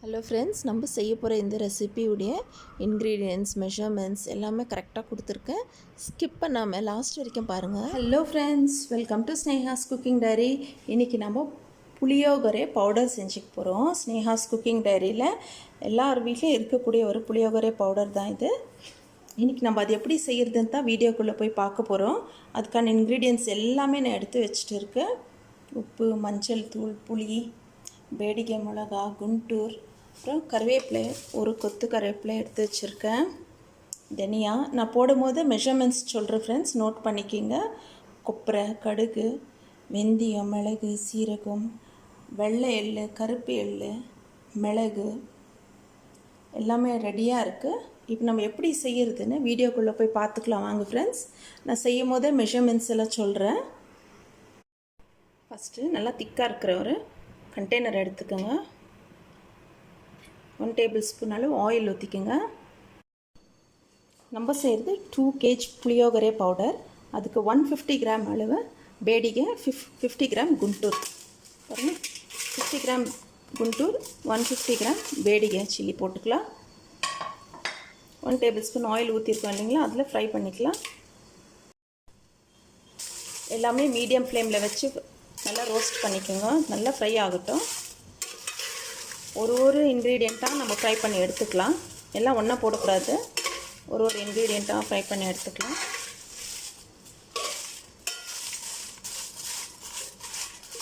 Hello friends, நம்ம செய்ய போகிற இந்த ரெசிபியுடைய இன்க்ரீடியன்ட்ஸ் மெஷர்மெண்ட்ஸ் எல்லாமே கரெக்டாக கொடுத்துருக்கேன். ஸ்கிப் பண்ணாமல் லாஸ்ட் வரைக்கும் பாருங்கள். Hello friends, welcome to Sneha's cooking diary. இன்றைக்கி நம்ம புளியோகரை பவுடர் செஞ்சுக்க போகிறோம். ஸ்னேஹாஸ் குக்கிங் டைரியில் எல்லார் வீட்லேயும் இருக்கக்கூடிய ஒரு புளியோகரை பவுடர் தான் இது. இன்றைக்கி நம்ம அது எப்படி செய்கிறதுன்னு தான் வீடியோக்குள்ளே போய் பார்க்க போகிறோம். அதுக்கான இன்க்ரீடியன்ட்ஸ் எல்லாமே நான் எடுத்து வச்சுட்டு இருக்கேன். உப்பு, மஞ்சள் தூள், புளி, வேடிக்கை மிளகா, குண்டூர், அப்புறம் கருவேப்பிலை, ஒரு கொத்து கருவேப்பிலை எடுத்து வச்சுருக்கேன். தனியா நான் போடும்போது மெஷர்மெண்ட்ஸ் சொல்கிறேன் ஃப்ரெண்ட்ஸ், நோட் பண்ணிக்கிங்க. கொப்பரை, கடுகு, வெந்தயம், மிளகு, சீரகம், வெள்ளை எள், கருப்பு எள், மிளகு எல்லாமே ரெடியாக இருக்குது. இப்போ நம்ம எப்படி செய்கிறதுன்னு வீடியோக்குள்ளே போய் பார்த்துக்கலாம் வாங்க ஃப்ரெண்ட்ஸ். நான் செய்யும் போதே மெஷர்மெண்ட்ஸ் எல்லாம் சொல்கிறேன். ஃபஸ்ட்டு நல்லா திக்காக இருக்கிற ஒரு கண்டெய்னர் எடுத்துக்கோங்க. 1 டேபிள் ஸ்பூன் அளவு ஆயில் ஊற்றிக்கோங்க. நம்ம செய்கிறது 2 kg புளியோகரை பவுடர். அதுக்கு 150 கிராம் அளவு பேடிகை, 50 கிராம் குண்டூர். பாருங்கள், 50 கிராம் குண்டூர், 150 கிராம் பேடிகை சில்லி போட்டுக்கலாம். 1 டேபிள் ஸ்பூன் ஆயில் ஊற்றிருக்கோம் இல்லைங்களா, அதில் ஃப்ரை பண்ணிக்கலாம். எல்லாமே மீடியம் ஃப்ளேமில் வச்சு நல்லா ரோஸ்ட் பண்ணிக்கோங்க. நல்லா ஃப்ரை ஆகட்டும். ஒரு இன்க்ரீடியண்ட்டாக நம்ம ஃப்ரை பண்ணி எடுத்துக்கலாம். எல்லாம் ஒன்றா போடக்கூடாது, ஒரு இன்க்ரீடியண்ட்டாக ஃப்ரை பண்ணி எடுத்துக்கலாம்.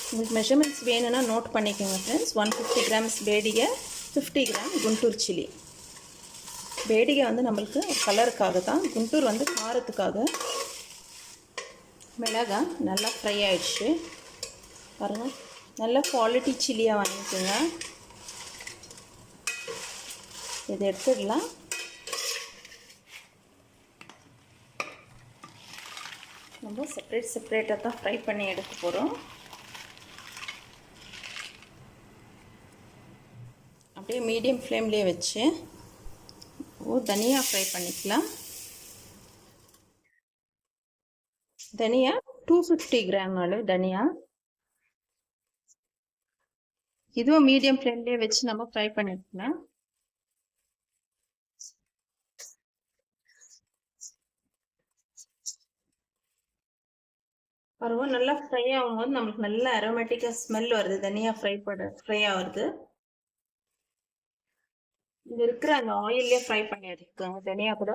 உங்களுக்கு மெஷர்மெண்ட்ஸ் வேணும்னா நோட் பண்ணிக்கோங்க friends. 150 grams Byadgi, 50 gram Guntur chilli. Byadgi வந்து நம்மளுக்கு கலருக்காக தான், குண்டூர் வந்து காரத்துக்காக. மிளகாய் நல்லா ஃப்ரை ஆகிடுச்சு பாருங்கள். நல்ல குவாலிட்டி சில்லியாக வாங்கிக்கோங்க. இதை எடுத்துடலாம். நம்ம செப்பரேட்டாக தான் ஃப்ரை பண்ணி எடுக்க போகிறோம். அப்படியே மீடியம் ஃப்ளேம்லேயே வச்சு தனியா ஃப்ரை பண்ணிக்கலாம். தனியா 250 கிராம் அளவு தனியா. இதுவும் மீடியம் ஃப்ளேம்லேயே வச்சு நம்ம ஃப்ரை பண்ணிக்கலாம். பருவம் நல்லா ஃப்ரை ஆகும்போது நம்மளுக்கு நல்ல அரோமேட்டிக்காக ஸ்மெல் வருது. தனியாக ஃப்ரை ஆகுது. இங்கே இருக்கிற அந்த ஆயிலே ஃப்ரை பண்ணி எடுத்துக்கோங்க. தனியாக கூட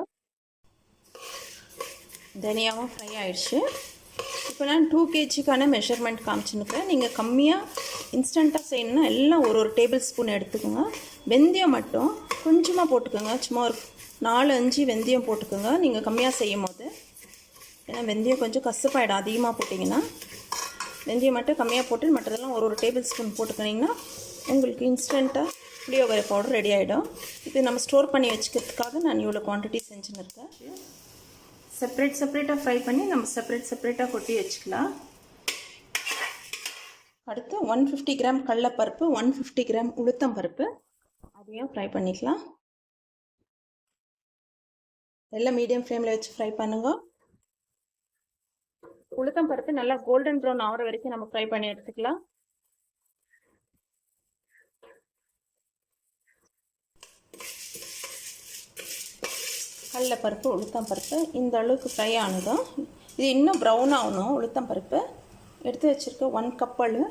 தனியாகவும் ஃப்ரை ஆயிடுச்சு. இப்போ நான் 2 kgக்கான மெஷர்மெண்ட் காமிச்சுன்னுக்கிறேன். நீங்கள் கம்மியாக இன்ஸ்டண்ட்டாக செய்யணுன்னா எல்லாம் ஒரு டேபிள் ஸ்பூன் எடுத்துக்கோங்க. வெந்தயம் மட்டும் கொஞ்சமாக போட்டுக்கோங்க. சும்மா ஒரு 4-5 வெந்தயம் போட்டுக்கோங்க நீங்கள் கம்மியாக செய்யும் போது. ஏன்னா வெந்தயம் கொஞ்சம் கசப்பாயிடும் அதிகமாக போட்டிங்கன்னா. வெந்தயம் மட்டும் கம்மியாக போட்டு மற்றதெல்லாம் ஒரு டேபிள் ஸ்பூன் போட்டுக்கிட்டிங்கன்னா உங்களுக்கு இன்ஸ்டண்ட்டாக புளியோகரை பவுடர் ரெடி ஆகிடும். இது நம்ம ஸ்டோர் பண்ணி வச்சுக்கிறதுக்காக நான் இவ்வளோ குவான்டிட்டி செஞ்சுன்னு இருக்கேன். செப்பரேட்டாக ஃப்ரை பண்ணி நம்ம செப்பரேட்டாக கொட்டி வச்சுக்கலாம். அடுத்து 150 கிராம் கடலைப்பருப்பு, 150 கிராம் உளுத்தம் பருப்பு, அதையும் ஃப்ரை பண்ணிக்கலாம். எல்லாம் மீடியம் ஃப்ளேமில் வச்சு ஃப்ரை பண்ணுங்க. உளுத்தம் பருப்பு நல்லா கோல்டன் ப்ரௌன் ஆகிற வரைக்கும் நம்ம ஃப்ரை பண்ணி எடுத்துக்கலாம். கடலைப்பருப்பு, உளுத்தம் பருப்பு இந்த அளவுக்கு ஃப்ரை ஆனதும் இது இன்னும் ப்ரௌன் ஆகணும். உளுத்தம் பருப்பு எடுத்து வச்சுருக்க 1 கப் அளவு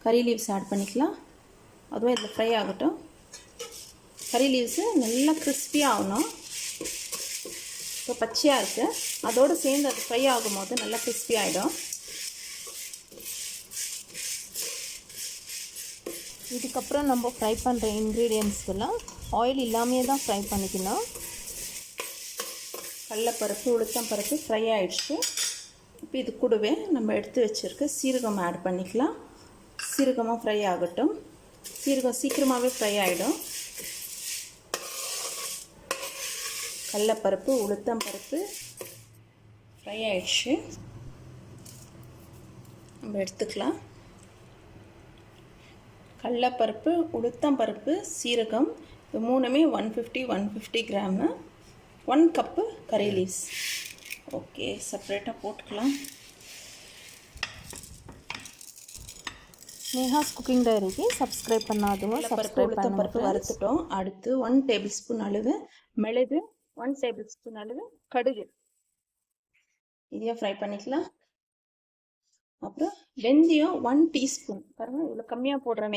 கறி லீவ்ஸ் ஆட் பண்ணிக்கலாம். அதுவும் இதில் ஃப்ரை ஆகட்டும். கறி லீவ்ஸு நல்லா கிறிஸ்பியாக ஆகணும். இப்போ பச்சையாக இருக்குது, அதோடு சேர்ந்து அது ஃப்ரை ஆகும்போது நல்லா கிறிஸ்பி ஆகிடும். இதுக்கப்புறம் நம்ம ஃப்ரை பண்ணுற இன்க்ரீடியன்ட்ஸ்க்கெல்லாம் ஆயில் இல்லாமையே தான் ஃப்ரை பண்ணிக்கணும். கடலைப்பருப்பு, உளுத்தம் பருப்பு ஃப்ரை ஆகிடுச்சு. இப்போ இது கூடவே நம்ம எடுத்து வச்சுருக்க சீரகம் ஆட் பண்ணிக்கலாம். சீரகமாக ஃப்ரை ஆகட்டும். சீரகம் சீக்கிரமாகவே ஃப்ரை ஆகிடும். கடலைப்பருப்பு, உளுத்தம் பருப்பு ஃப்ரை ஆகிடுச்சு. நம்ம எடுத்துக்கலாம். கடலைப்பருப்பு, உளுத்தம் பருப்பு, சீரகம் இது மூணுமே 150 கிராமு, 1 கப்பு கறி லீவ்ஸ். ஓகே, செப்பரேட்டாக போட்டுக்கலாம். நேஹாஸ் குக்கிங் டைரிக்கு சப்ஸ்கிரைப் பண்ணாதவங்க சப்ஸ்கிரைப் பண்ணுங்க. பருப்பு வறுத்துட்டோம். அடுத்து 1 டேபிள் ஸ்பூன் அளவு மிளகு, 1 டேபிள் ஸ்பூன் அளவு கடுகு இதையும் ஃப்ரை பண்ணிக்கலாம். அப்புறம் வெந்தயம் 1 டீஸ்பூன். பாருங்கள், இவ்வளோ கம்மியாக போடுறேன்.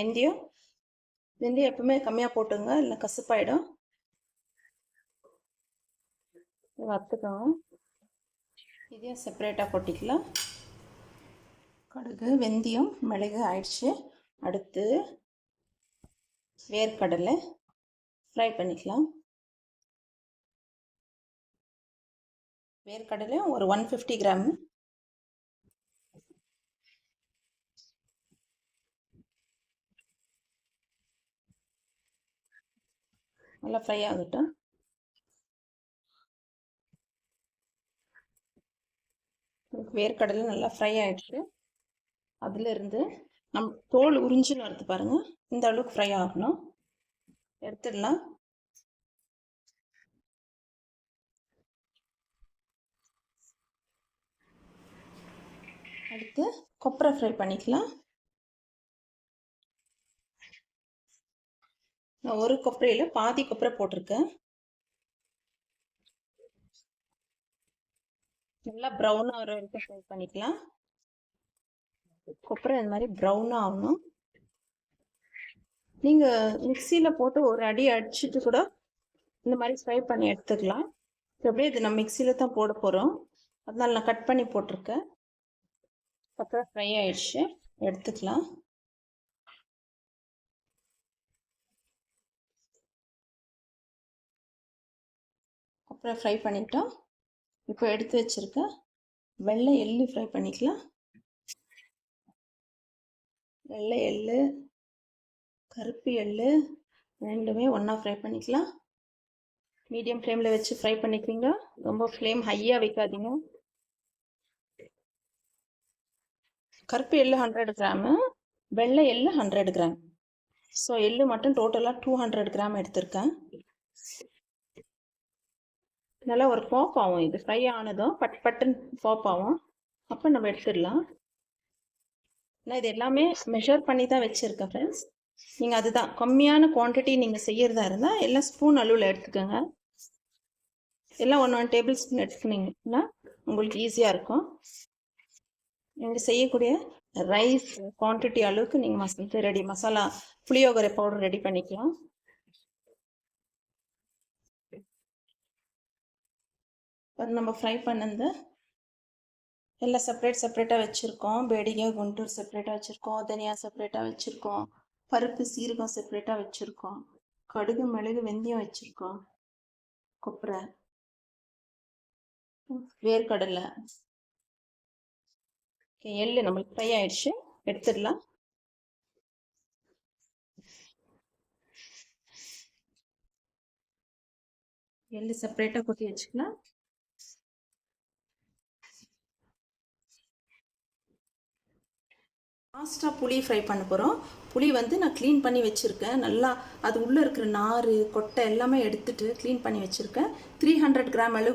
வெந்தயம் எப்பவுமே கம்மியாக போட்டுங்க, இல்லை கசப்பாயிடும். வறுத்துக்கோங்க. இதையும் செப்பரேட்டாக கொட்டிக்கலாம். கடுகு, வெந்தயம், மிளகு ஆயிடுச்சு. அடுத்து வேர்க்கடலை ஃப்ரை பண்ணிக்கலாம். வேர்க்கடலை ஒரு 150 கிராம். நல்லா ஃப்ரை ஆகட்டும். வேர்க்கடலை நல்லா ஃப்ரை ஆகிடுச்சு. அதிலிருந்து தோல் உறிஞ்சின்னு வருது பாருங்கள், இந்த அளவுக்கு ஃப்ரை ஆகணும். எடுத்துடலாம். அடுத்து கொப்பரை ஃப்ரை பண்ணிக்கலாம். நான் ஒரு கொப்பரையில் பாதி கொப்பரை போட்டிருக்கேன். நல்லா ப்ரௌனாக வர வரைக்கும் ஃப்ரை பண்ணிக்கலாம். கொப்பரை இந்த மாதிரி ப்ரௌனாக ஆகணும். நீங்கள் மிக்சியில் போட்டு ஒரு அடி அடிச்சுட்டு கூட இந்த மாதிரி ஃப்ரை பண்ணி எடுத்துக்கலாம். எப்படியே இது நம்ம மிக்சியில் தான் போட போகிறோம், அதனால நான் கட் பண்ணி போட்டிருக்கேன். கொப்பரை ஃப்ரை ஆயிடுச்சு, எடுத்துக்கலாம். கொப்பரை ஃப்ரை பண்ணிட்டோம். இப்போ எடுத்து வச்சுருக்கேன் வெள்ளை எள்ளு ஃப்ரை பண்ணிக்கலாம். வெள்ளை எள்ளு, கருப்பு எள்ளு ரெண்டுமே ஒன்றா ஃப்ரை பண்ணிக்கலாம். மீடியம் ஃப்ளேமில் வச்சு ஃப்ரை பண்ணிக்குவீங்க, ரொம்ப ஃப்ளேம் ஹையாக வைக்காதீங்க. கருப்பு எள்ளு 100 கிராமு, வெள்ளை எள்ளு 100 கிராம். ஸோ எள்ளு மட்டும் டோட்டலாக 200 கிராம் எடுத்திருக்கேன். நல்லா ஒரு பாப் ஆகும். இது ஃப்ரை ஆனதும் பட்டுன்னு பாப் ஆகும். அப்போ நம்ம எடுத்துடலாம். நான் இது எல்லாமே மெஷர் பண்ணி தான் வச்சுருக்கேன் ஃப்ரெண்ட்ஸ். நீங்கள் அதுதான் கம்மியான குவான்டிட்டி நீங்கள் செய்கிறதா இருந்தால் எல்லாம் ஸ்பூன் அளவில் எடுத்துக்கோங்க. எல்லாம் 1 டேபிள் ஸ்பூன் எடுத்துக்கினீங்கன்னா உங்களுக்கு ஈஸியாக இருக்கும். நீங்கள் செய்யக்கூடிய ரைஸ் குவான்டிட்டி அளவுக்கு நீங்கள் மசாலா புளியோகரை பவுடர் ரெடி பண்ணிக்கலாம். நம்ம ஃப்ரை பண்ணது எல்லாம் செப்பரேட்டாக வச்சுருக்கோம். பேடிகை, குண்டூர் செப்பரேட்டாக வச்சுருக்கோம். தனியா செப்பரேட்டாக வச்சுருக்கோம். பருப்பு, சீரகம் செப்பரேட்டாக வச்சுருக்கோம். கடுகு, மிளகு, வெந்தயம் வச்சுருக்கோம். கொப்பரை, வேர்க்கடலை, எள்ளு நம்மளுக்கு ஃப்ரை ஆயிடுச்சு, எடுத்துடலாம். எள்ளு செப்பரேட்டாக கொட்டி வச்சுக்கலாம். லாஸ்ட்டாக புளி ஃப்ரை பண்ண போகிறோம். புளி நான் க்ளீன் பண்ணி வச்சுருக்கேன். நல்லா அது உள்ளே இருக்கிற நார், கொட்டை எல்லாமே எடுத்துட்டு க்ளீன் பண்ணி வச்சுருக்கேன். 300 கிராம் அளவு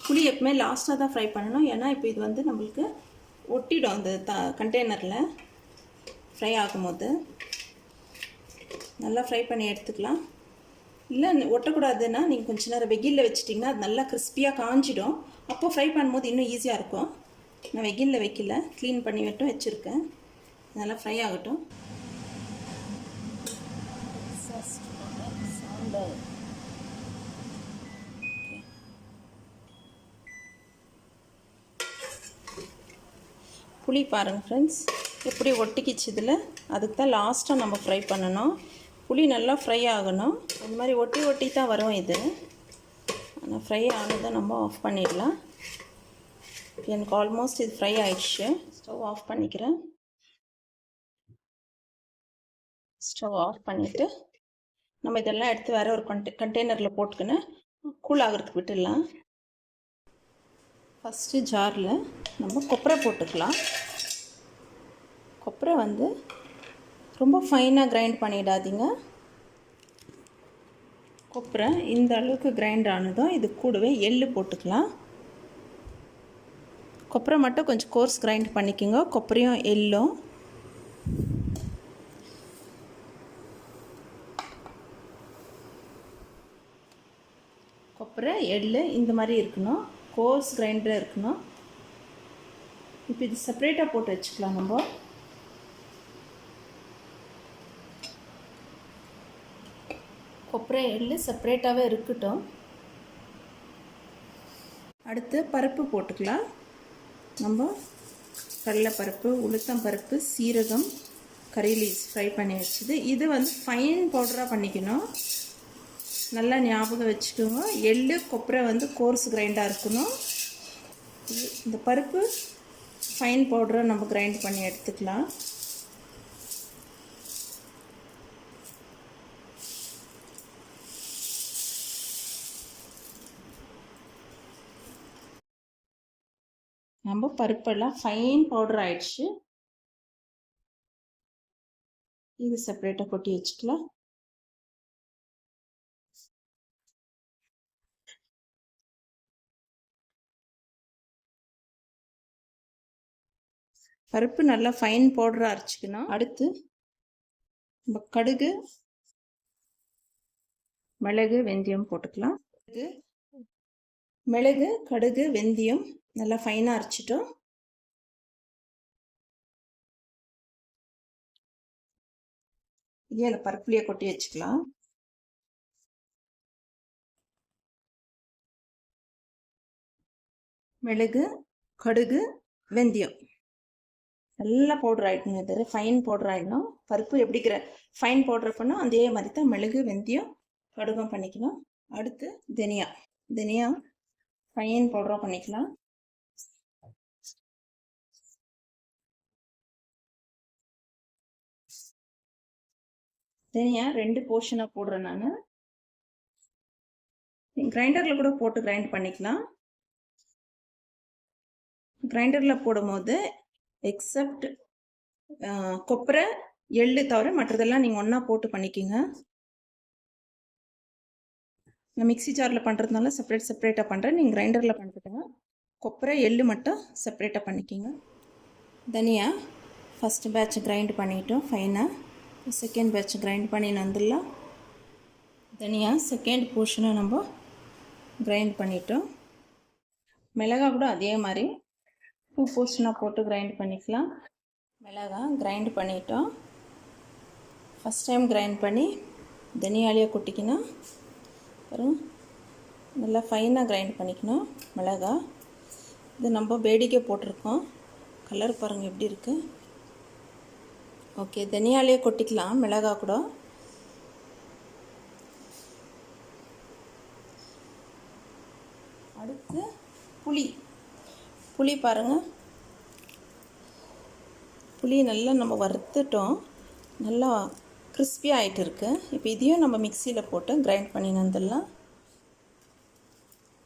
புளி எப்பவுமே லாஸ்ட்டாக தான் ஃப்ரை பண்ணணும். ஏன்னா இப்போ இது நம்மளுக்கு ஒட்டிடும் அந்த கண்டெய்னரில் ஃப்ரை ஆகும்போது. நல்லா ஃப்ரை பண்ணி எடுத்துக்கலாம். இல்லை ஒட்டக்கூடாதுன்னா நீங்கள் கொஞ்சம் நேரம் வெயிலில் வச்சிட்டிங்கன்னா அது நல்லா கிறிஸ்பியாக காஞ்சிடும். அப்போது ஃப்ரை பண்ணும்போது இன்னும் ஈஸியாக இருக்கும். நான் வெயிலில் வைக்கல, க்ளீன் பண்ணி மட்டும் வச்சுருக்கேன். நல்லா ஃப்ரை ஆகட்டும். புளி பாருங்கள் ஃப்ரெண்ட்ஸ், எப்படி ஒட்டிக்கிச்சு இதில். அதுக்கு தான் லாஸ்ட்டாக நம்ம ஃப்ரை பண்ணணும். புளி நல்லா ஃப்ரை ஆகணும். இந்த மாதிரி ஒட்டி தான் வரும் இது. ஆனால் ஃப்ரை ஆனதை நம்ம ஆஃப் பண்ணிடலாம். எனக்கு ஆல்மோஸ்ட் இது ஃப்ரை ஆயிடுச்சு. ஸ்டவ் ஆஃப் பண்ணிக்கிறேன். ஸ்டவ் ஆஃப் பண்ணிவிட்டு நம்ம இதெல்லாம் எடுத்து வேறு ஒரு கண்டெய்னரில் போட்டுக்கின்னு கூல் ஆகிறதுக்கு விட்டுடலாம். ஃபஸ்ட்டு ஜாரில் நம்ம கொப்பரை போட்டுக்கலாம். கொப்பரை ரொம்ப ஃபைனாக கிரைண்ட் பண்ணிடாதீங்க. கொப்பரை இந்த அளவுக்கு கிரைண்ட் ஆனதும் இது கூடவே எள்ளு போட்டுக்கலாம். கொப்பரை மட்டும் கொஞ்சம் கோர்ஸ் கிரைண்ட் பண்ணிக்கோங்க, கொப்பரையும் எள்ளும். கொப்பரை எள் இந்த மாதிரி இருக்கணும், கோர்ஸ் கிரைண்டராக இருக்கணும். இப்போ இது செப்பரேட்டாக போட்டு வச்சுக்கலாம். நம்ம கொப்பரை எள் செப்பரேட்டாகவே இருக்கட்டும். அடுத்து பருப்பு போட்டுக்கலாம். நம்ம கடலைப்பருப்பு, உளுத்தம்பருப்பு, சீரகம், கறி லீவ்ஸ் ஃப்ரை பண்ணி வச்சுது. இது வந்து ஃபைன் பவுடராக பண்ணிக்கணும், நல்லா ஞாபகம் வச்சுக்கோங்க. எள்ளு கொப்பரை வந்து கோர்ஸ் கிரைண்டாக இருக்கணும். இந்த பருப்பு ஃபைன் பவுடராக நம்ம கிரைண்ட் பண்ணி எடுத்துக்கலாம். நம்ம பருப்பெல்லாம் ஃபைன் பவுடர் ஆயிடுச்சு. இது செப்பரேட்டாக கொட்டி வச்சுக்கலாம். பருப்பு நல்லா ஃபைன் பவுடராக அரைச்சிக்கணும். அடுத்து நம்ம கடுகு, மிளகு, வெந்தயம் போட்டுக்கலாம். மிளகு, கடுகு, வெந்தயம் நல்லா ஃபைனாக அரைச்சிட்டோம். இதே அந்த பருப்புலேயே கொட்டி வச்சுக்கலாம். மிளகு, கடுகு, வெந்தயம் நல்லா பவுடர் ஆகிடணும். இது ஃபைன் பவுடர் ஆகிடணும். பருப்பு எப்படி ஃபைன் பவுடர் பண்ணோம் அதே மாதிரி தான் மிளகு, வெந்தயம், கடுகும் பண்ணிக்கணும். அடுத்து தனியா ஃபைன் பவுடராக பண்ணிக்கலாம். தனியா 2 போர்ஷனாக போடுறேன் நான். கிரைண்டரில் கூட போட்டு கிரைண்ட் பண்ணிக்கலாம். கிரைண்டரில் போடும்போது எக்ஸப்ட் கொப்பரை எள்ளு தவிர மற்றதெல்லாம் நீங்கள் ஒன்றா போட்டு பண்ணிக்கிங்க. நான் மிக்ஸி ஜாரில் பண்ணுறதுனால செப்பரேட்டாக பண்ணுறேன். நீங்கள் கிரைண்டரில் பண்ணிக்கிட்டுங்க. கொப்பரை எள்ளு மட்டும் செப்பரேட்டாக பண்ணிக்கிங்க. தனியா ஃபஸ்ட்டு பேட்ச் கிரைண்ட் பண்ணிட்டோம் ஃபைனாக. செகண்ட் பேட்ச் கிரைண்ட் பண்ணி வந்துடலாம். தனியா செகண்ட் போர்ஷனை நம்ம கிரைண்ட் பண்ணிட்டோம். மிளகாய் கூட அதே மாதிரி 2 போர்ஷனாக போட்டு கிரைண்ட் பண்ணிக்கலாம். மிளகாய் கிரைண்ட் பண்ணிட்டோம். ஃபஸ்ட் டைம் கிரைண்ட் பண்ணி தனியாலேயே கொட்டிக்கணும். அப்புறம் நல்லா ஃபைனாக கிரைண்ட் பண்ணிக்கணும். மிளகாய் இது நம்ம வேடிக்கை போட்டிருக்கோம். கலர் பாருங்கள் எப்படி இருக்குது. ஓகே, தனியாலேயே கொட்டிக்கலாம் மிளகாய் கூட. அடுத்து புளி பாருங்கள். புளி நல்லா நம்ம வறுத்துட்டோம், நல்லா கிறிஸ்பியாக ஆகிட்டு இருக்கு. இப்போ இதையும் நம்ம மிக்சியில் போட்டு கிரைண்ட் பண்ணி வந்துடலாம்.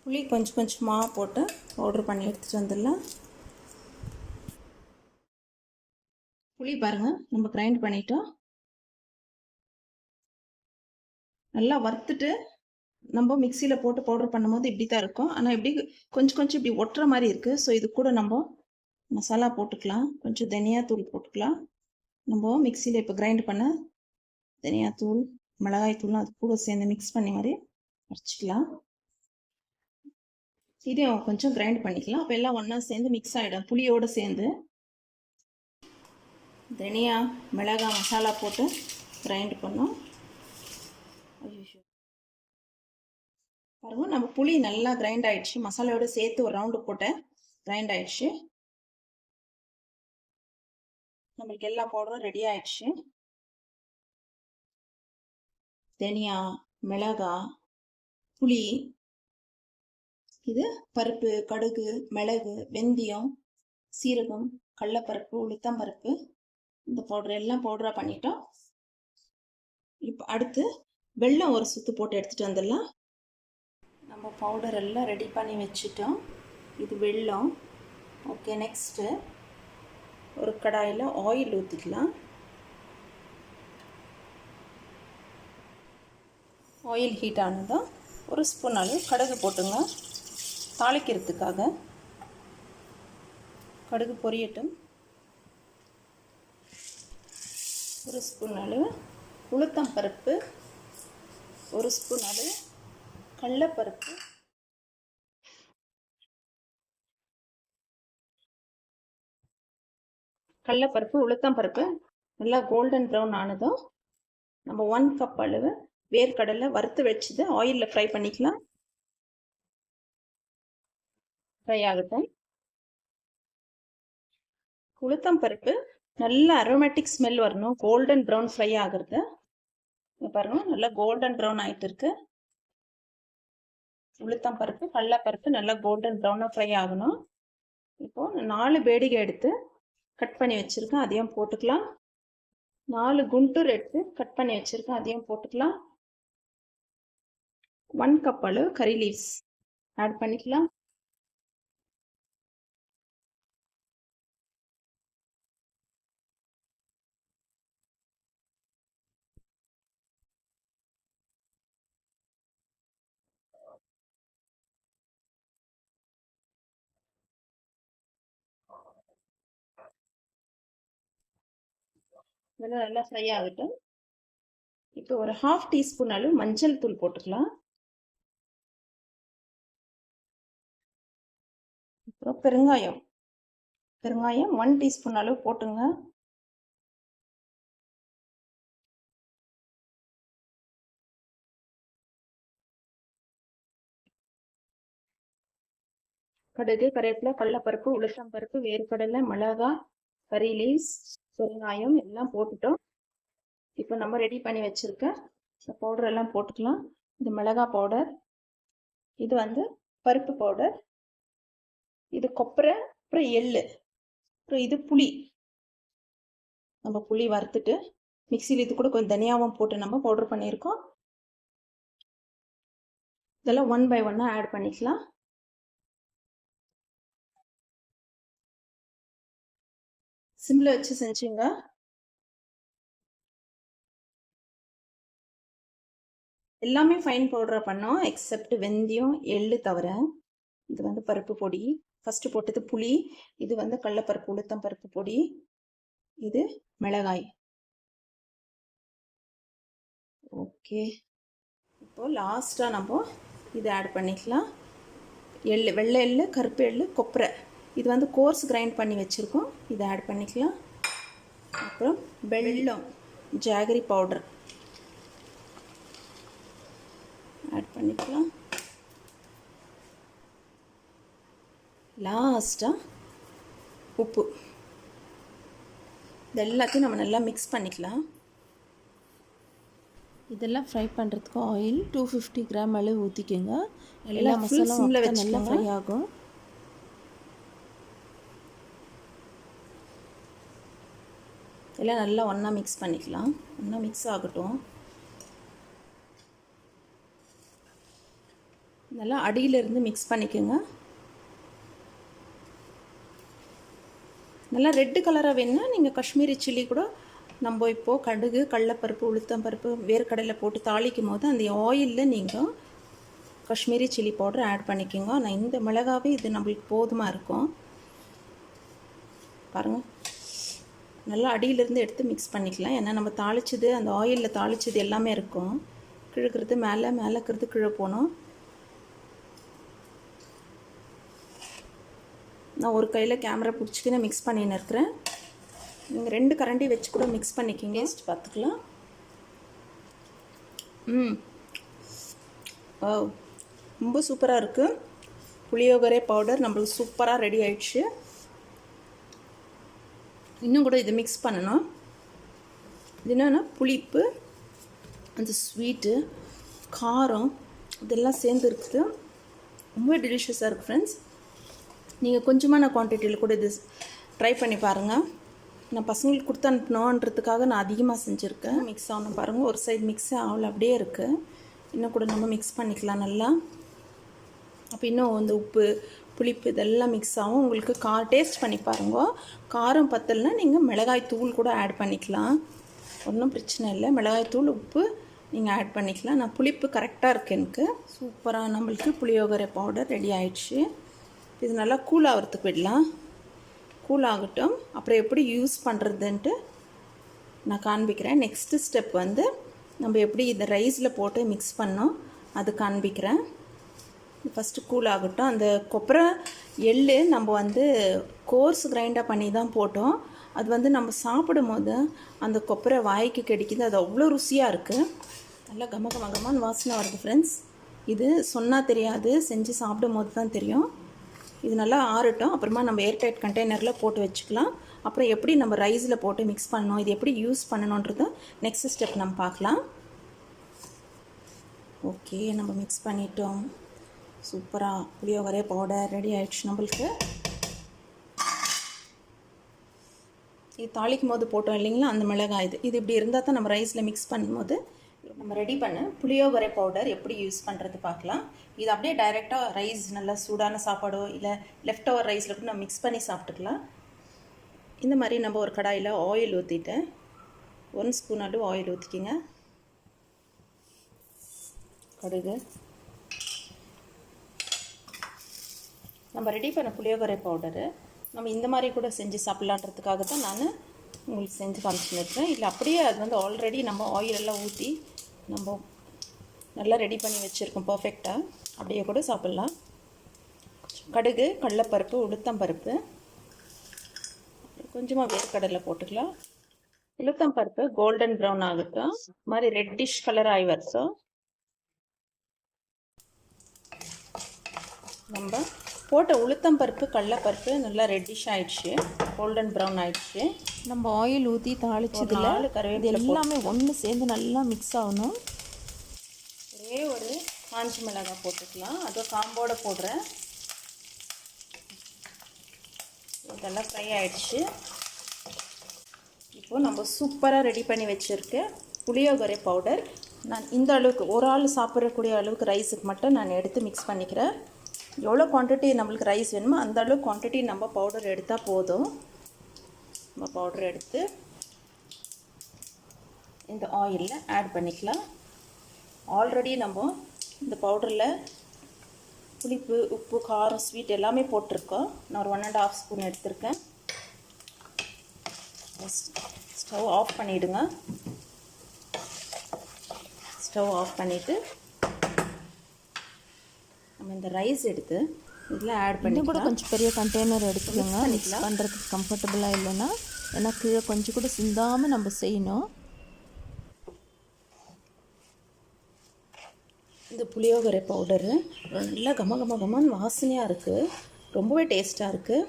புளி கொஞ்சம் கொஞ்சமாக போட்டு பவுட்ரு பண்ணி எடுத்துகிட்டு வந்துடலாம். புளி பாருங்கள் நம்ம கிரைண்ட் பண்ணிட்டோம். நல்லா வறுத்துட்டு நம்ம மிக்சியில் போட்டு பவுடர் பண்ணும்போது இப்படி தான் இருக்கும். ஆனால் இப்படி கொஞ்சம் இப்படி ஒட்டுற மாதிரி இருக்குது. ஸோ இது கூட நம்ம மசாலா போட்டுக்கலாம். கொஞ்சம் தனியாத்தூள் போட்டுக்கலாம். நம்ம மிக்சியில் இப்போ கிரைண்ட் பண்ண தனியாத்தூள், மிளகாய் தூள்லாம் அது கூட சேர்ந்து மிக்ஸ் பண்ணி மாதிரி அரைச்சிக்கலாம். இதையும் கொஞ்சம் கிரைண்ட் பண்ணிக்கலாம். அப்போ எல்லாம் ஒன்றா சேர்ந்து மிக்ஸ் ஆகிடும் புளியோடு சேர்ந்து. தனியா மிளகாய் மசாலா போட்டு கிரைண்ட் பண்ணோம். பாருங்க நம்ம புளி நல்லா கிரைண்ட் ஆகிடுச்சு. மசாலாவோட சேர்த்து ஒரு ரவுண்டு போட்டு கிரைண்ட் ஆகிடுச்சு. நம்மளுக்கு எல்லா பவுடரும் ரெடி ஆகிடுச்சு. தனியா, மிளகாய், புளி, இது பருப்பு, கடுகு, மிளகு, வெந்தயம், சீரகம், கடலைப்பருப்பு, உளுத்தம்பருப்பு, இந்த பவுடர் எல்லாம் பவுடராக பண்ணிட்டோம். இப்போ அடுத்து வெல்லம் ஒரு சுத்து போட்டு எடுத்துகிட்டு வந்துடலாம். நம்ம பவுடர் எல்லாம் ரெடி பண்ணி வச்சுட்டோம். இது வெல்லம். ஓகே, நெக்ஸ்ட்டு ஒரு கடாயில் ஆயில் ஊற்றிக்கலாம். ஆயில் ஹீட் ஆனதும் ஒரு ஸ்பூன் அளவு கடுகு போட்டுங்க தாளிக்கிறதுக்காக. கடுகு பொரியட்டும். ஒரு ஸ்பூன் அளவு உளுத்தம் பருப்பு, ஒரு ஸ்பூன் அளவு கடலைப்பருப்பு, உளுத்தம் பருப்பு நல்லா கோல்டன் ப்ரௌன் ஆனதும் நம்ம 1 கப் அளவு வேர்க்கடலை வறுத்து வச்சது ஆயிலில் ஃப்ரை பண்ணிக்கலாம். ஃப்ரை ஆகட்டும். உளுத்தம் பருப்பு நல்ல அரோமேட்டிக் ஸ்மெல் வரணும், கோல்டன் ப்ரௌன் ஃப்ரை ஆகுறது. பாருங்கள், நல்லா கோல்டன் ப்ரௌன் ஆகிட்டு இருக்கு. உளுத்தம் பருப்பு கடலைப்பருப்பு நல்லா கோல்டன் ப்ரௌனாக ஃப்ரை ஆகணும். இப்போது 4 பேடிகை எடுத்து கட் பண்ணி வச்சுருக்கேன், அதையும் போட்டுக்கலாம். 4 குண்டூர் எடுத்து கட் பண்ணி வச்சுருக்கேன், அதையும் போட்டுக்கலாம். 1 கப் அளவு கறி லீவ்ஸ் ஆட் பண்ணிக்கலாம். இதெல்லாம் நல்லா ஃப்ரை ஆகட்டும். இப்போ ஒரு 1/2 டீஸ்பூன் அளவு மஞ்சள் தூள் போட்டுக்கலாம். அப்புறம் பெருங்காயம் 1 டீஸ்பூன் அளவு போட்டுங்க. கடுகு, கருவேப்பிலை, கடலைப்பருப்பு, உளுத்தம் பருப்பு, வேர்க்கடலை, மிளகாய், கறி லீவ்ஸ், பெருங்காயம் எல்லாம் போட்டுட்டோம். இப்போ நம்ம ரெடி பண்ணி வச்சுருக்க இந்த பவுடர் எல்லாம் போட்டுக்கலாம். இது மிளகாய் பவுடர், இது வந்து பருப்பு பவுடர், இது கொப்பரை, அப்புறம் எள்ளு, அப்புறம் இது புளி. நம்ம புளி வறுத்துட்டு மிக்சியில் இது கூட கொஞ்சம் தனியாகவும் போட்டு நம்ம பவுடர் பண்ணியிருக்கோம். இதெல்லாம் 1 by 1 ஆட் பண்ணிக்கலாம். சிம்மில் வச்சு செஞ்சுங்க. எல்லாமே ஃபைன் பவுடராக பண்ணோம் எக்ஸப்ட் வெந்தயம் எள்ளு தவிர. இது வந்து பருப்பு பொடி, ஃபஸ்ட்டு போட்டது புளி, இது வந்து கடலைப்பருப்பு உளுத்தம் பருப்பு பொடி, இது மிளகாய். ஓகே, இப்போது லாஸ்ட்டாக நம்ம இது ஆட் பண்ணிக்கலாம். எள்ளு, வெள்ளை எள்ளு, கருப்பு எள்ளு, கொப்பரை, இது வந்து கோர்ஸ் கிரைண்ட் பண்ணி வச்சுருக்கோம், இதை ஆட் பண்ணிக்கலாம். அப்புறம் வெல்லம், ஜாகரி பவுடர் ஆட் பண்ணிக்கலாம். லாஸ்ட்டாக உப்பு. இது எல்லாத்தையும் நம்ம நல்லா மிக்ஸ் பண்ணிக்கலாம். இதெல்லாம் ஃப்ரை பண்ணுறதுக்கு ஆயில் 250 கிராம் அளவு ஊற்றிக்கோங்க. எல்லா மசாலாவும் நல்லா ஃப்ரை ஆகும். எல்லாம் நல்லா ஒன்றா மிக்ஸ் பண்ணிக்கலாம். ஒன்றா மிக்ஸ் ஆகட்டும். நல்லா அடியிலிருந்து மிக்ஸ் பண்ணிக்கோங்க. நல்லா ரெட்டு கலராக வேணுன்னா நீங்கள் காஷ்மீரி சில்லி கூட நம்ம இப்போது கடுகு, கடலைப்பருப்பு, உளுத்தம் பருப்பு, வேர்க்கடலை போட்டு தாளிக்கும் போது அந்த ஆயிலில் நீங்கள் காஷ்மீரி சில்லி பவுடர் ஆட் பண்ணிக்கோங்க. நான் இந்த மிளகாவே இது நம்மளுக்கு போதுமாக இருக்கும். பாருங்கள், நல்லா அடியிலிருந்து எடுத்து மிக்ஸ் பண்ணிக்கலாம். ஏன்னா நம்ம தாளிச்சது அந்த ஆயிலில் தாளிச்சது எல்லாமே இருக்கும். கிழக்கிறது மேலே, மேலே இருக்கிறது கீழே போகணும். நான் ஒரு கையில் கேமரா பிடிச்சிக்கின்னு மிக்ஸ் பண்ணின்னு இருக்கிறேன். நீங்கள் 2 கரண்டி வச்சு கூட மிக்ஸ் பண்ணிக்கிங்க. டேஸ்ட் பார்த்துக்கலாம். ரொம்ப சூப்பராக இருக்குது. புளியோகரை பவுடர் நம்மளுக்கு சூப்பராக ரெடி ஆயிடுச்சு. இன்னும் கூட இதை மிக்ஸ் பண்ணணும். இது என்னென்னா புளிப்பு, அந்த ஸ்வீட்டு, காரம் இதெல்லாம் சேர்ந்து இருக்குது. ரொம்ப டெலிஷியஸாக இருக்குது ஃப்ரெண்ட்ஸ். நீங்கள் கொஞ்சமான குவான்டிட்டியில் கூட இது ட்ரை பண்ணி பாருங்கள். நான் பசங்களுக்கு கொடுத்து அனுப்பணுன்றதுக்காக நான் அதிகமாக செஞ்சுருக்கேன். மிக்ஸ் ஆகணும் பாருங்கள், ஒரு சைடு மிக்ஸ் ஆகல அப்படியே இருக்குது. இன்னும் கூட நம்ம மிக்ஸ் பண்ணிக்கலாம் நல்லா. அப்போ இன்னும் அந்த உப்பு, புளிப்பு இதெல்லாம் மிக்ஸ் ஆகும். உங்களுக்கு டேஸ்ட் பண்ணி பாருங்க. காரம் பத்தலைன்னா நீங்கள் மிளகாய் தூள் கூட ஆட் பண்ணிக்கலாம், ஒன்றும் பிரச்சனை இல்லை. மிளகாய் தூள், உப்பு நீங்கள் ஆட் பண்ணிக்கலாம். நான் புளிப்பு கரெக்டாக இருக்குது எனக்கு. சூப்பராக நம்மளுக்கு புளியோகரை பவுடர் ரெடி ஆயிடுச்சு. இது நல்லா கூல் ஆகிறதுக்கு விடலாம். கூல் ஆகட்டும். அப்புறம் எப்படி யூஸ் பண்ணுறதுன்ட்டு நான் காண்பிக்கிறேன். நெக்ஸ்ட்டு ஸ்டெப் வந்து நம்ம எப்படி இந்த ரைஸில் போட்டு மிக்ஸ் பண்ணோம் அது காண்பிக்கிறேன். ஃபஸ்ட்டு கூல் ஆகட்டும். அந்த கொப்பரை எள்ளு நம்ம வந்து கோர்ஸ் கிரைண்டாக பண்ணி தான் போட்டோம். அது வந்து நம்ம சாப்பிடும் போது அந்த கொப்பரை வாய்க்கு கிடைக்கிது. அது அவ்வளோ ருசியாக இருக்குது. நல்லா கமகமகமான வாசனை வருது ஃப்ரெண்ட்ஸ். இது சொன்னால் தெரியாது, செஞ்சு சாப்பிடும் போது தான் தெரியும். இது நல்லா ஆறட்டும். அப்புறமா நம்ம ஏர்டைட் கண்டெய்னரில் போட்டு வச்சுக்கலாம். அப்புறம் எப்படி நம்ம ரைஸில் போட்டு மிக்ஸ் பண்ணணும், இது எப்படி யூஸ் பண்ணணுன்றது நெக்ஸ்ட் ஸ்டெப் நம்ம பார்க்கலாம். ஓகே, நம்ம மிக்ஸ் பண்ணிட்டோம். சூப்பராக புளியோகரை பவுடர் ரெடி ஆகிடுச்சு நம்மளுக்கு. இது தாளிக்கும் போது போட்டோம் இல்லைங்களா, அந்த மிளகாய் இது இப்படி இருந்தால் தான் நம்ம ரைஸில் மிக்ஸ் பண்ணும்போது நம்ம ரெடி பண்ண புளியோகரை பவுடர் எப்படி யூஸ் பண்ணுறது பார்க்கலாம். இது அப்படியே டைரெக்டாக ரைஸ் நல்லா சூடான சாப்பாடோ இல்லை லெஃப்ட் ஓவர் ரைஸில் கூட நம்ம மிக்ஸ் பண்ணி சாப்பிட்டுக்கலாம். இந்த மாதிரி நம்ம ஒரு கடாயில் ஆயில் ஊற்றிட்டேன். 1 ஸ்பூன் அளவு ஆயில் ஊற்றிக்கிங்க. கடுகு, நம்ம ரெடி பண்ண புளியோகரை பவுடரு நம்ம இந்த மாதிரி கூட செஞ்சு சாப்பிட்லான்றதுக்காக தான் நான் உங்களுக்கு செஞ்சு காமிச்சுருக்கேன். இல்லை அப்படியே அது வந்து ஆல்ரெடி நம்ம ஆயிலெல்லாம் ஊற்றி நம்ம நல்லா ரெடி பண்ணி வச்சுருக்கோம் பர்ஃபெக்டாக. அப்படியே கூட சாப்பிட்லாம். கடுகு, கடலைப்பருப்பு, உளுத்தம்பருப்பு, கொஞ்சமாக வேர்க்கடலை போட்டுக்கலாம். உளுத்தம்பருப்பு கோல்டன் ப்ரௌன் ஆகட்டும். மாதிரி ரெட்டிஷ் கலர் ஆகி வரட்டும். நம்ம போட்ட உளுத்தம்பருப்பு கடலைப்பருப்பு நல்லா ரெட்டிஷ் ஆகிடுச்சு, கோல்டன் ப்ரௌன் ஆகிடுச்சு. நம்ம ஆயில் ஊற்றி தாளிச்சதில் கருவேப்பிலை எல்லாமே ஒன்று சேர்ந்து நல்லா மிக்ஸ் ஆகணும். ஒரே ஒரு காஞ்சி மிளகாய் போட்டுக்கலாம். அதை காம்போடு போடுறேன். இதெல்லாம் ஃப்ரை ஆகிடுச்சு. இப்போது நம்ம சூப்பராக ரெடி பண்ணி வச்சுருக்க புளியோகரை பவுடர் நான் இந்த அளவுக்கு ஒரு ஆள் சாப்பிடக்கூடிய அளவுக்கு ரைஸுக்கு மட்டும் நான் எடுத்து மிக்ஸ் பண்ணிக்கிறேன். எவ்வளோ குவான்டிட்டி நம்மளுக்கு ரைஸ் வேணுமோ அந்த அளவுக்கு குவான்டிட்டி நம்ம பவுடர் எடுத்தால் போதும். நம்ம பவுடர் எடுத்து இந்த ஆயிலில் ஆட் பண்ணிக்கலாம். ஆல்ரெடி நம்ம இந்த பவுடரில் புளிப்பு, உப்பு, காரம், ஸ்வீட் எல்லாமே போட்டிருக்கோம். நான் ஒரு 1½ ஸ்பூன் எடுத்திருக்கேன். ஸ்டவ் ஆஃப் பண்ணிவிடுங்க. ஸ்டவ் ஆஃப் பண்ணிவிட்டு நம்ம இந்த ரைஸ் எடுத்து இதில் ஆட் பண்ணி கூட கொஞ்சம் பெரிய கண்டெய்னர் எடுத்துக்கோங்க. மிக்ஸ் பண்ணுறதுக்கு கம்ஃபர்டபுளாக இல்லைன்னா, ஏன்னா கீழே கொஞ்சம் கூட சிந்தாமல் நம்ம செய்யணும். இந்த புளியோகரை பவுடரு நல்லா கமகமகமான வாசனையாக இருக்குது. ரொம்பவே டேஸ்ட்டாக இருக்குது.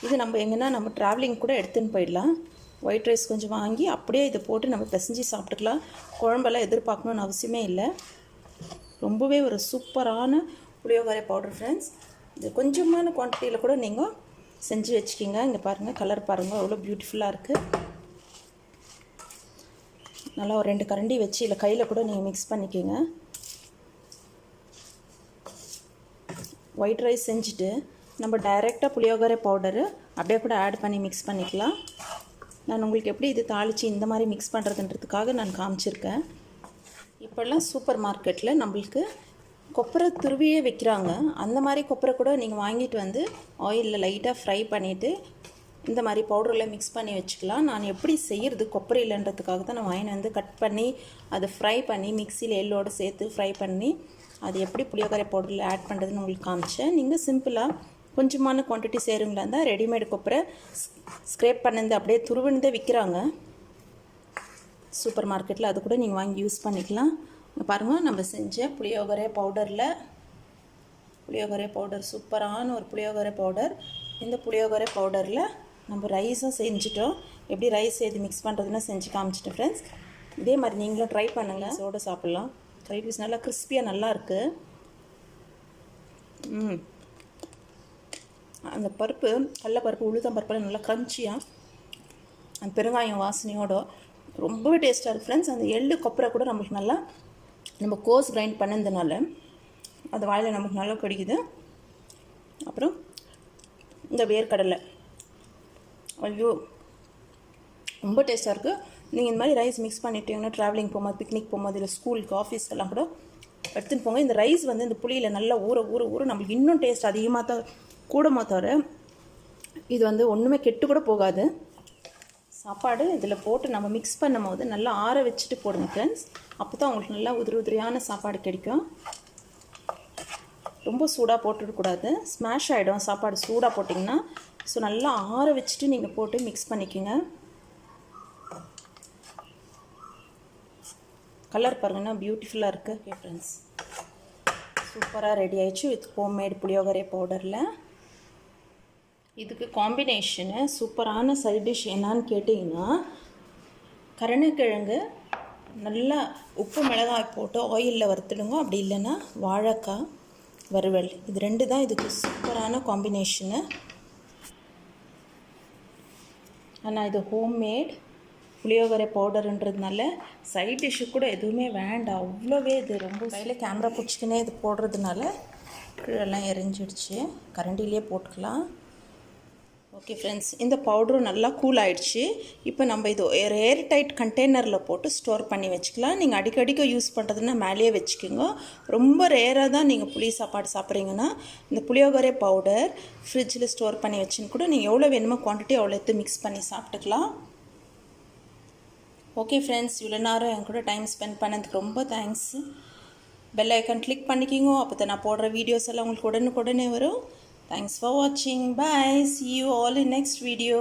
இது நம்ம எங்கன்னா நம்ம ட்ராவலிங் கூட எடுத்துன்னு போயிடலாம். ஒயிட் ரைஸ் கொஞ்சம் வாங்கி அப்படியே இதை போட்டு நம்ம பிசைஞ்சு சாப்பிட்டுக்கலாம். குழம்பெல்லாம் எதிர்பார்க்கணுன்னு அவசியமே இல்லை. ரொம்பவே ஒரு சூப்பரான புளியோகரை பவுடர் ஃப்ரெண்ட்ஸ். இது கொஞ்சமான குவான்டிட்டியில் கூட நீங்கள் செஞ்சு வச்சுக்கிங்க. இங்கே பாருங்கள், கலர் பாருங்கள் எவ்வளோ பியூட்டிஃபுல்லாக இருக்குது. நல்லா ஒரு 2 கரண்டி வச்சு இல்லை கையில் கூட நீங்கள் மிக்ஸ் பண்ணிக்கிங்க. ஒயிட் ரைஸ் செஞ்சுட்டு நம்ம டைரெக்டாக புளியோகரை பவுடரு அப்படியே கூட ஆட் பண்ணி மிக்ஸ் பண்ணிக்கலாம். நான் உங்களுக்கு எப்படி இது தாளித்து இந்த மாதிரி மிக்ஸ் பண்ணுறதுன்றதுக்காக நான் காமிச்சிருக்கேன். இப்போல்லாம் சூப்பர் மார்க்கெட்டில் நம்மளுக்கு கொப்பரை துருவியே விற்கிறாங்க. அந்த மாதிரி கொப்பரை கூட நீங்கள் வாங்கிட்டு வந்து ஆயிலில் லைட்டாக ஃப்ரை பண்ணிவிட்டு இந்த மாதிரி பவுடரில் மிக்ஸ் பண்ணி வச்சுக்கலாம். நான் எப்படி செய்கிறது கொப்பரை இல்லைன்றதுக்காக தான் நான் வாங்கி வந்து கட் பண்ணி அதை ஃப்ரை பண்ணி மிக்சியில் எள்ளோடு சேர்த்து ஃப்ரை பண்ணி அது எப்படி புளியோகரை பவுடரில் ஆட் பண்ணுறதுன்னு உங்களுக்கு காமிச்சேன். நீங்கள் சிம்பிளாக கொஞ்சமான குவான்டிட்டி சேருங்களா இருந்தால் ரெடிமேடு கொப்பரை ஸ்க்ரேப் பண்ணது அப்படியே துருவினதே விற்கிறாங்க சூப்பர் மார்க்கெட்டில். அது கூட நீங்கள் வாங்கி யூஸ் பண்ணிக்கலாம். பாருங்கள், நம்ம செஞ்ச புளியோகரை பவுடர் சூப்பரான ஒரு புளியோகரை பவுடர். இந்த புளியோகரை பவுடரில் நம்ம ரைஸும் செஞ்சுட்டோம். எப்படி ரைஸ் எது மிக்ஸ் பண்ணுறதுன்னு செஞ்சு காமிச்சிட்டேன் ஃப்ரெண்ட்ஸ். இதே மாதிரி நீங்களும் ட்ரை பண்ணுங்கள். சோட சாப்பிட்லாம். ஃப்ரைட் ரைஸ் நல்லா கிறிஸ்பியாக நல்லா இருக்குது. அந்த பருப்பு, கடலைப்பருப்பு, உளுத்தம்பருப்புலாம் நல்லா க்ரன்ச்சியாக அந்த பெருங்காயம் வாசனையோட ரொம்பவே டேஸ்ட்டாக இருக்குது ஃப்ரெண்ட்ஸ். அந்த எள்ளு கொப்பரை கூட நம்மளுக்கு நல்லா நம்ம கோர்ஸ் கிரைண்ட் பண்ணதுனால அது வாயில் நமக்கு நல்லா கிடைக்குது. அப்புறம் இந்த வேர்க்கடலை, ஐயோ ரொம்ப டேஸ்ட்டாக இருக்குது. நீங்கள் இந்த மாதிரி ரைஸ் மிக்ஸ் பண்ணிட்டீங்கன்னா ட்ராவலிங் போகும்போது, பிக்னிக் போகும்போது, இல்லை ஸ்கூலுக்கு, ஆஃபீஸ்க்கெல்லாம் கூட எடுத்துன்னு போங்க. இந்த ரைஸ் வந்து இந்த புளியில் நல்லா ஊற நம்மளுக்கு இன்னும் டேஸ்ட் அதிகமாக தான் கூடமோ தவிர இது வந்து ஒன்றுமே கெட்டு கூட போகாது. சாப்பாடு இதில் போட்டு நம்ம மிக்ஸ் பண்ணும் போது நல்லா ஆற வச்சுட்டு போடுங்க ஃப்ரெண்ட்ஸ். அப்போ தான் உங்களுக்கு நல்லா உதிரியான சாப்பாடு கிடைக்கும். ரொம்ப சூடாக போட்டுடக்கூடாது, ஸ்மாஷ் ஆகிடும் சாப்பாடு சூடாக போட்டிங்கன்னா. ஸோ நல்லா ஆற வச்சுட்டு நீங்கள் போட்டு மிக்ஸ் பண்ணிக்கோங்க. கலர் பாருங்கன்னா பியூட்டிஃபுல்லாக இருக்குது. ஓகே ஃப்ரெண்ட்ஸ், சூப்பராக ரெடி ஆயிடுச்சு வித் ஹோம்மேட் புளியோகரை பவுடரில். இதுக்கு காம்பினேஷனு சூப்பரான சைட் டிஷ் என்னான்னு கேட்டிங்கன்னா, கருணக்கிழங்கு நல்லா உப்பு மிளகாய் போட்டு ஆயிலில் வறுத்துடுங்க. அப்படி இல்லைன்னா வாழைக்காய் வறுவல், இது 2 தான் இதுக்கு சூப்பரான காம்பினேஷனு. ஆனால் இது ஹோம்மேட் புளியோகரை பவுடருன்றதுனால சைட் டிஷ்ஷு கூட எதுவுமே வேண்டாம், அவ்வளோவே இது ரொம்ப கையில் கேமரா பிடிச்சிக்கினே இது போடுறதுனால கீழெல்லாம் எரிஞ்சிடுச்சு. கரண்டிலே போட்டுக்கலாம். ஓகே ஃப்ரெண்ட்ஸ், இந்த பவுடரும் நல்லா கூல் ஆகிடுச்சு. இப்போ நம்ம இது ஏர் டைட் கண்டெய்னரில் போட்டு ஸ்டோர் பண்ணி வச்சுக்கலாம். நீங்கள் அடிக்கடிக்க யூஸ் பண்ணுறதுன்னா மேலேயே வச்சுக்கோங்க. ரொம்ப ரேராக தான் நீங்கள் புளி சாப்பாடு சாப்பிட்றீங்கன்னா இந்த புளியோகரை பவுடர் ஃப்ரிட்ஜில் ஸ்டோர் பண்ணி வச்சுன்னு கூட நீங்கள் எவ்வளோ வேணுமோ குவான்டிட்டி அவ்வளோ எடுத்து மிக்ஸ் பண்ணி சாப்பிட்டுக்கலாம். ஓகே ஃப்ரெண்ட்ஸ், இவ்வளோ நேரம் என் கூட டைம் ஸ்பெண்ட் பண்ணதுக்கு ரொம்ப தேங்க்ஸ். பெல் ஐக்கான் கிளிக் பண்ணிக்கிங்க, அப்போ தான் நான் போடுற வீடியோஸ் எல்லாம் உங்களுக்கு உடனுக்குடனே வரும். Thanks for watching. Bye. See you all in next video.